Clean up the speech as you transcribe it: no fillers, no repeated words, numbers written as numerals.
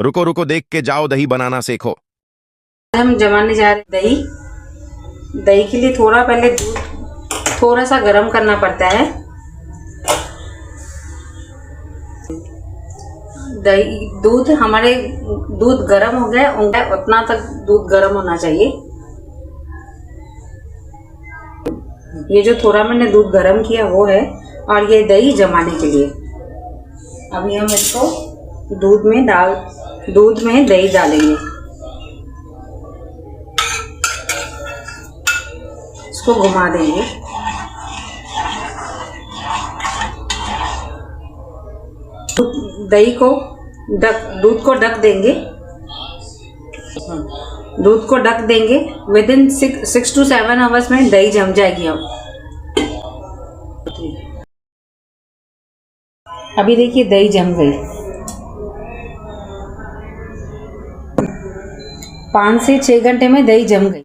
रुको रुको, देख के जाओ, दही बनाना सीखो। हम जमाने जा रहे दही। दही के लिए थोड़ा पहले दूध थोड़ा सा गर्म करना पड़ता है। दूध हमारे दूध गर्म हो गया, उतना तक दूध गर्म होना चाहिए। ये जो थोड़ा मैंने दूध गर्म किया वो है, और ये दही जमाने के लिए। अभी हम इसको दूध में दही डालेंगे। इसको घुमा देंगे। दूध को ढक देंगे। दूध को ढक देंगे। विदिन 6 to 7 आवर्स में दही जम जाएगी। अभी देखिए दही जम गई। 5 से 6 घंटे में दही जम गई।